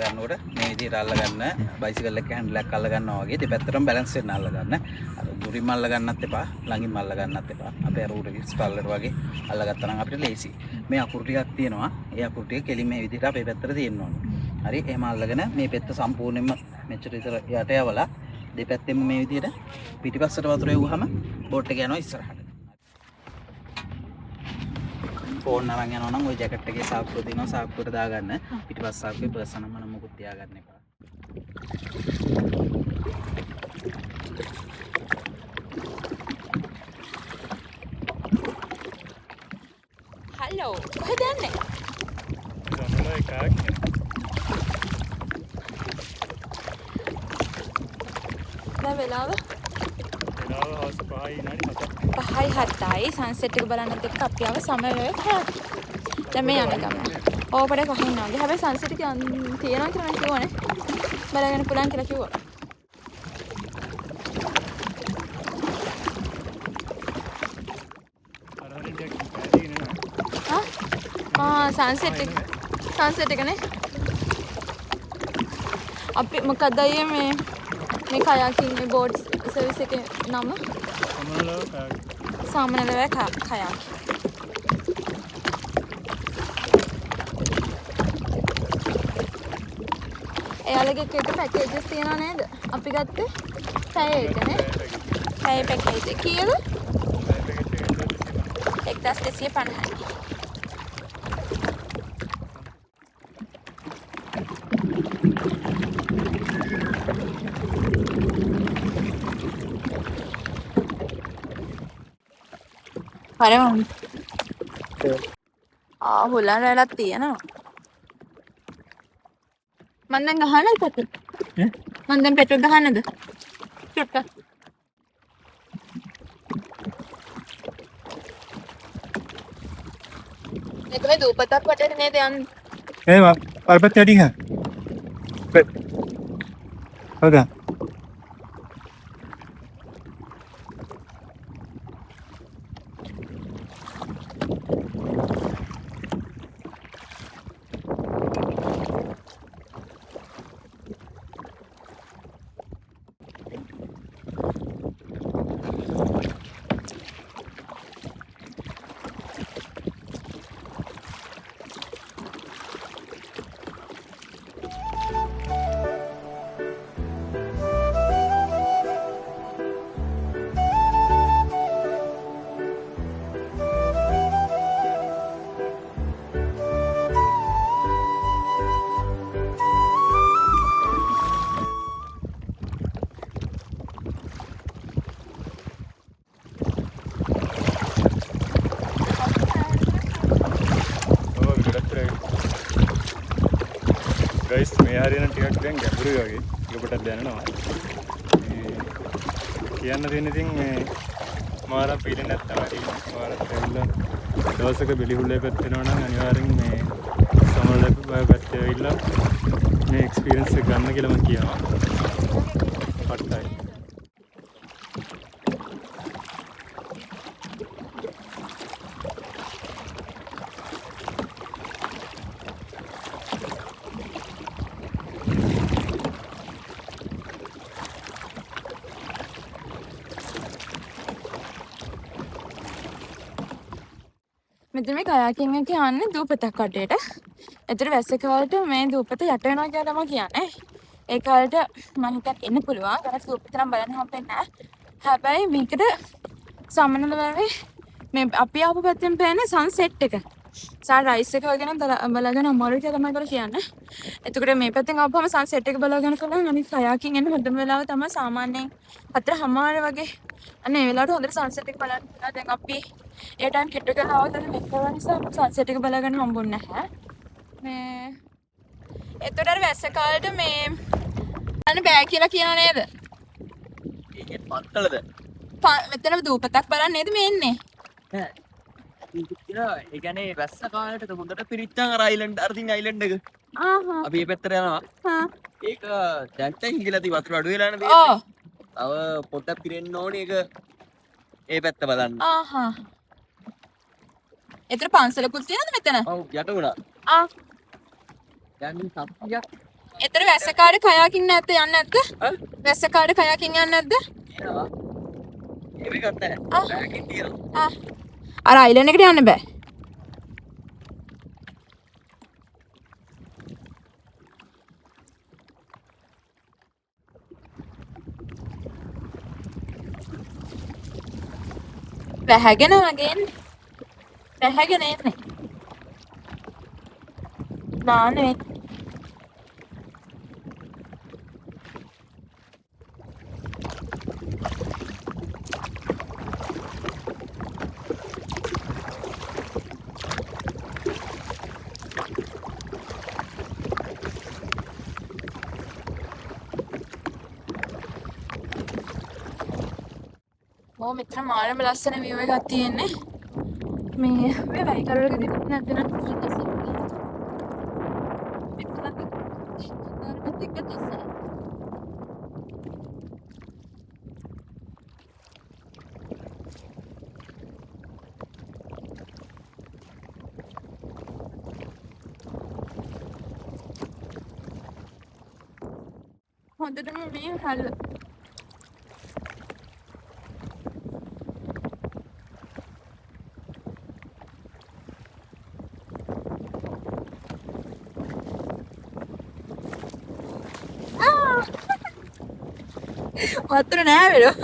ගන්නකොට මේ විදිහට අල්ල ගන්න බයිසිකල් එක හැන්ඩල් එකක් අල්ල ගන්නවා වගේ දෙපැත්තටම බැලන්ස් වෙන්න අල්ල ගන්න. අර දුරින්ම අල්ල ගන්නත් එපා, ළඟින්ම අල්ල ගන්නත් එපා. අපේ අර උඩ ස්ටාලර් වගේ අල්ල ගත්තා නම් අපිට ලේසි. මේ අකුරු ටිකක් තියෙනවා. ඒ අකුරු ටික කෙලින් මේ විදිහට අපේ පැත්තට තියෙන්න ඕනේ. හරි එහෙම අල්ලගෙන මේ පැත්ත සම්පූර්ණයෙන්ම මෙච්චර විතර යට යවලා දෙපැත්තෙම මේ විදිහට පිටිපස්සට වතුර එවුවහම බෝට් එක යනවා ඉස්සරහට. ෆෝන් අරන් යනවා නම් ওই ජැකට් එකේ සාක්කුව තියෙනවා සාක්කුවට දාගන්න. පිටිපස්ස සාක්කුවේ පර්ස් නම් මම මොකුත් තියාගන්න එපා. හලෝ කොහෙද යන්නේ? ගමන එකක්. දැන් වෙලාව හවස 5යි විනාඩි 7ක්. 5යි 7යි සන්සෙට් එක බලන්නත් එක්ක අපි ආව සමර් වෙලට 6ක්. දැන් මේ යන ගමන. ඕපඩේ පහින් ආවේ. හැබැයි සන්සෙට් එක තියෙනවා කියලා මම කිව්වනේ. බලගෙන පුළුවන් කියලා කිව්වා. සන්සෙට් එකනේ. අපි මොකක්ද අයියේ මේ කයාකින් මේ බෝට් සර්විස් එකේ නම? සාමනලව කයාක්. එයාලගේ එක පැකේජස් තියනවා නේද? අපි ගත්තේ පැය එකනේ. පැය පැකේජ් එක කීයද? 1250යි. හරි හොලන් රැලක් තියෙනවා. මන් දැන් ගහන්නද පෙට්‍රල්? මන් දැන් පෙට්‍රල් ගහන්නද? චුට්ටක්. මේක මේ දූපතක් වටේට නේද යන්නේ? එහෙම පල්පත් යටින් හා. හොදා. ගයිස් මේ හරියන ටිකක් දැන් ගැඹුරුයි වගේ. ඔබට දැනෙනවා. කියන්න තියෙන ඉතින් මේ මාර පීඩ නැත්තම් හරි මාර දෙල්ල දවසක බෙලිහුල්ලේ පැත්තේනවා නම් අනිවාර්යෙන් මේ සමහරවිට පැත්තේ ඇවිල්ලා මේ එක්ස්පීරියන්ස් එක ගන්න කියලා මම කියනවා. පට්ටයි. මෙතන මේ කයාකින් එක යන්නේ දූපතක් වටේට. ඒතර වැස්ස කාලේට මේ දූපත යට වෙනවා කියලා තමයි කියන්නේ. ඒ කාලේට මම හිතක් එන්න පුළුවන්. ගලස් දූපත නම් බලන්න හම්බෙන්නේ නැහැ. හැබැයි මේකට සමනල වගේ මේ අපි ආපු පැත්තෙන් පේන්නේ සන්සෙට් එක. සන්රයිස් එක වගේ නම් බලාගෙන අමාරුයි කියලා තමයි කියන්නේ. එතකොට මේ පැත්තෙන් ආපුවම සන්සෙට් එක බලාගෙන කලින් අනිත් කයාකින් එන්න හොඳම වෙලාව තමයි සාමාන්‍යයෙන් 4:00 වගේ. අනේ ඒ වෙලාවට හොඳට සන්සෙට් එක බලන්න පුළුවන්. දැන් අපි ඒ ටයිම් කිට්ටු කරලා ආවද මේක කරන නිසා සන්සෙට් එක බලාගෙන හම්බුන්නේ නැහැ. මේ එතකොට අර වැස්ස කාලේට මේ අන්න බෑ කියලා කියනව නේද? ඒකෙත් පත්තලද? මෙතන දූපතක් බලන්න නේද මේ එන්නේ? නෑ. ඒ කියන්නේ වැස්ස කාලේට හොඳට පිරිච්චාන් අර අයිලන්ඩ් අර තින් අයිලන්ඩ් එක. ආහා. අපි මේ පැත්තට යනවා. හා. ඒක දැන්ට හිඟලා ති වතුර අඩු වෙලා නේද? ඔව්. තව පොඩ්ඩක් පිරෙන්න ඕනේ ඒක ඒ පැත්ත බලන්න. ආහා. එතන පන්සලකුත් තියෙනවද මෙතන? ඔව් යට උනා. ආ. දැන් සත්තියක් එතන වැස්සකාඩ කයාකින් නැද්ද යන්නේ නැද්ද? වැස්සකාඩ කයාකින් යන්නේ නැද්ද? අර අයිලන්ඩ් එකට යන්න බෑ. වැහැගෙන වගේ එන්නේ. වැහැගෙන එන්නේ. නානේ. ඕ මෙතන මාරම ලස්සන view එකක් තියෙන්නේ. මේ වයිකරවල ගෙදර නැද්ද නම් හොඳටම මේ හල්ල වතුර නෑ වෙලෝ.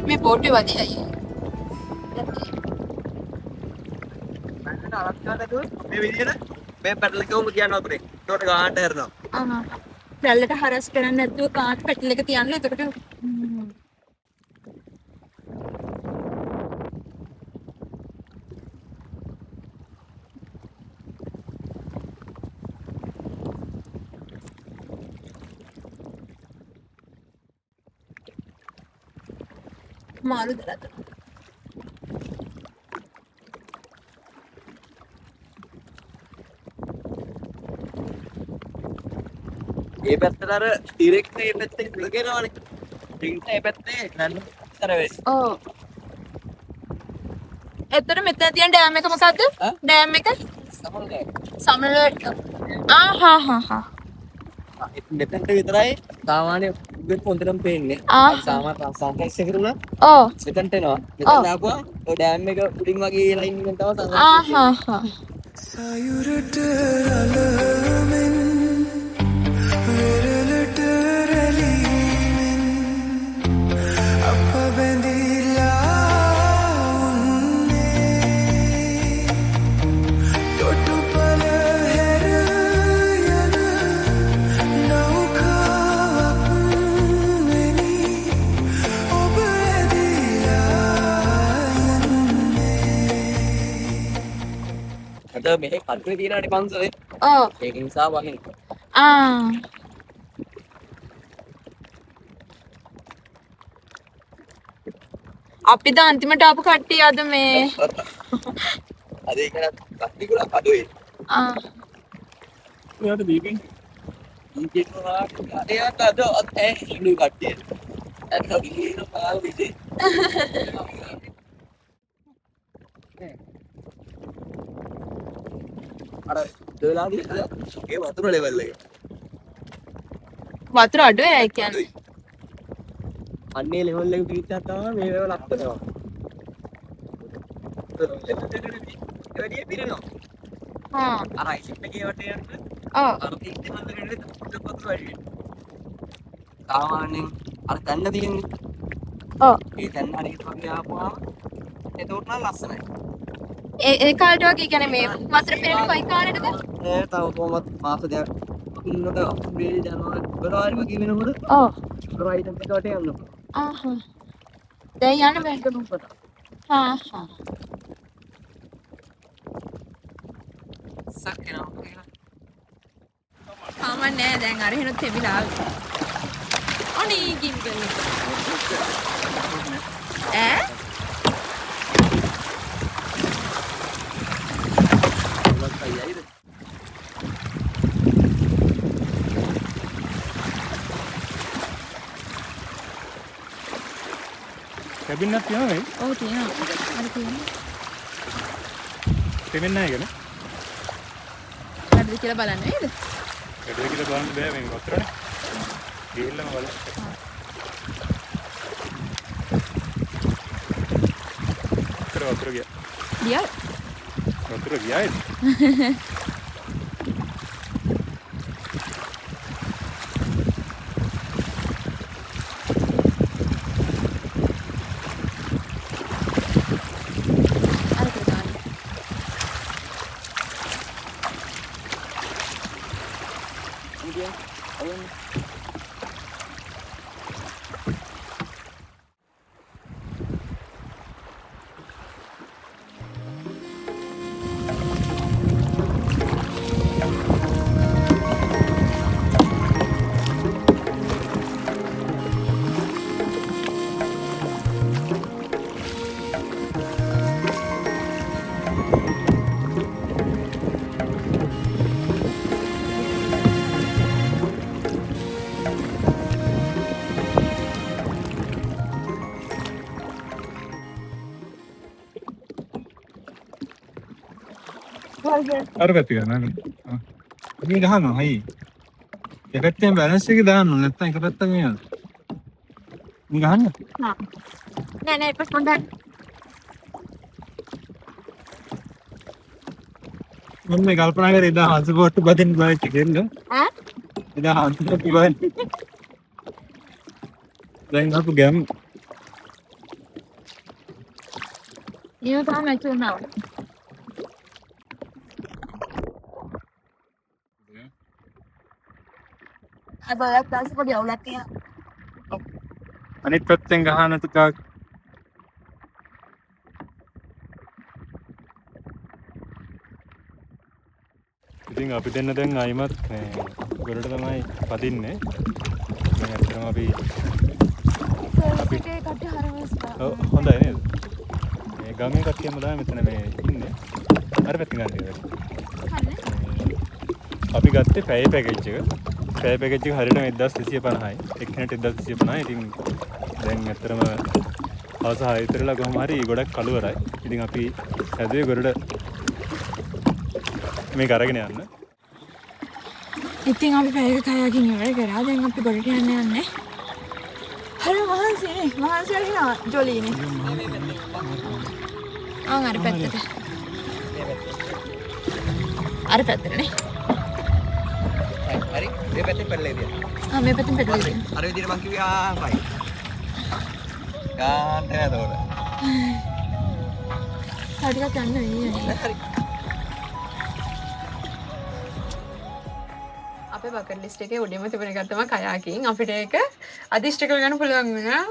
මේ බෝටේ වදියි අයියේ. මේ විදිහට මේ පැටල එකම තියන්න වතුරේ. ඒකට ගානට හැරෙනවා. පැල්ලට හරස් කරන්නේ නැතුව කාට් පැටල් එක තියන්න. එතකොට මාළු දරත. ඒ පැත්තට අර ඩිරෙක්ට් මේ පැත්තේ කුල ගෙනවනේ. ඩිරෙක්ට් මේ පැත්තේ නන්න අර වෙස්. ඔව්. එතන මෙතන තියෙන ඩෑම් එක මොකද්ද? ඩෑම් එක? සමනල. ආහා. මෙතනට විතරයි සාමාන්‍ය උගෙත් පොන්තරම් පේන්නේ. සාමාන්‍ය සංකේස් එකකට උනා. ඔව්. මෙතනට එනවා. මෙතන ආපුවා ඔය ඩෑම් එක උඩින් වගේ ලයින් එකෙන් තමයි සංකේස්. ආහා. සයුරට රළමින් වෙරළට රැලීමෙන් අප බැඳිලා උන්නේ තොටුපළ හැර යන නෞකාවක් වෙනි ඔබ ඇදිලා යන්නේ. අද මෙහෙ කටුවේ තියෙනනේ පන්සලේ. ඔව්. ඒක නිසා වහින්න. අපිද අන්තිමට ආපු කට්ටිය අද මේ අද ඒක කට්ටි ගොඩක් අඩුයි. මෙයාට දීපින් ඊකේනවා අරයට අද ඉන්නු කට්ටිය. අද ඉන්න පාල් විදේ. අර දෙලාදී ඒ වතුර ලෙවල් එක. වතුර අඩුයි අය කියන්නේ. අන්නේ ලෙවල් එක පිටිච්චා තමයි මේ ලෙවල් අප් කරනවා. වැඩි පිරෙනවා. අර අයිසිප් එකේ වටේ යන්න. අර තීත්‍ය මන්දරේ පොඩ්ඩක් වතුර වැඩි. සාමාන්‍යයෙන් අර තැන්න තියෙන්නේ. ඒ තැන්න හරියට වගේ ආපුවාම එතකොට නම් ලස්සනයි. ඒ කාලේ වගේ කියන්නේ මේ වතුර පිරෙන කොයි කාලෙටද? තව කොහොමත් මාස දෙකක් ඉන්නකොට අප්‍රේල් ජනවාරි වගේ වෙනකොට රයිටම් එක වටේ යනවා. දැන් යන්න බෑන්ක දුපත. හා හා. සක්කේනවා කියලා. ආමන් නෑ දැන් අර හිනුත් තෙමිලා ආවේ. අනේ ගිම්බල්. ඈ? කැබින් එකක් තියෙනවද? ඔව් තියෙනවා. අර තියෙනවා. තෙමෙන්නේ නැහැ කියලා. හරිද කියලා බලන්න නේද? වැඩේ කියලා බලන්න බෑ මේ වතුරනේ. ගිහිල්ලාම බලන්න. වතුර ගියා. ගියා. වතුර ගියාද? අර කරගන්න. අර පැත්ත ගන්න. මේ ගහනවා හයි. එකත්තෙන් බැලන්ස් එක දාන්න ඕනේ නැත්නම් එක පැත්තක් මේ යනවා. මේ ගහන්න. හා. නෑ නෑ ඒක හොඳයි. මම මේ කල්පනා කරේ එදා හංස බෝට්ටු බදින්න බෑ කියලා. ඈ? එදා හංස බෝට්ටු බදින්න. දැන් අපු ගැම් ඊව තමයි නැතුණා. අබලක් දාස් පොඩි අවුලක් තියෙනවා. අනිත් පැත්තෙන් ගහන ටිකක් ඉතින් අපි දෙන්න දැන් ආයිමත් මේ ගොඩට තමයි පදින්නේ. දැන් ඇත්තටම අපි සර්විස් එකේ කට්ටිය හරවස්පා. ඔව් හොඳයි නේද? මේ ගමේ කට්ටියම තමයි මෙතන මේ ඉන්නේ. අර පැත්තෙන් ගන්න නේද? හරිනේ. අපි ගත්තේ පැය පැකේජ් එක. පැය පැකේජ් එක හරියටම 1250යි. එක්කෙනෙක්ට 1250යි. ඉතින් දැන් ඇත්තටම හවස 6 විතරලා කොහොම හරි ගොඩක් කලවරයි. ඉතින් අපි හැදුවේ ගොඩට මේක අරගෙන යන්න. ඉතින් අපි පැයක කයාකින් ඉවර කරා. දැන් අපි ගොඩට යන්නේ. හරි මහන්සියනේ. මහන්සියලා ජොලීනේ. අර පැත්තට. අර පැත්තටනේ. හරි මේ පැත්තෙන් පැටලෙයි දියා. මේ පැත්තෙන් පැටලෙයි. අර විදිහට මං කිව්වේ ආයි. ගාන්න නේද උඩ. හරියට යන්න වෙන්නේ. හරි. අපේ බකට් ලිස්ට් එකේ උඩින්ම තිබුණ එක තමයි කයාකින්. අපිට ඒක අදිෂ්ඨ කරගන්න පුළුවන් වුණා.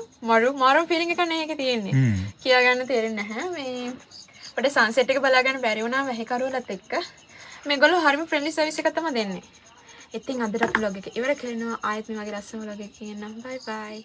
මාරු ෆීලිං එකක් නේ ඒකේ තියෙන්නේ. කියා ගන්න තේරෙන්නේ නැහැ. මේ අපිට සන්සෙට් එක බලා ගන්න බැරි වුණා වැහිකරුවලත් එක්ක. මේගොල්ලෝ හරිම ෆ්‍රෙන්ඩ්ලි සර්විස් එකක් තමයි දෙන්නේ. ඉතින් අදට vlog එක ඉවර කරනවා. ආයෙත් මේ වගේ ලස්සන vlog එකකින් එන්නම්. bye bye.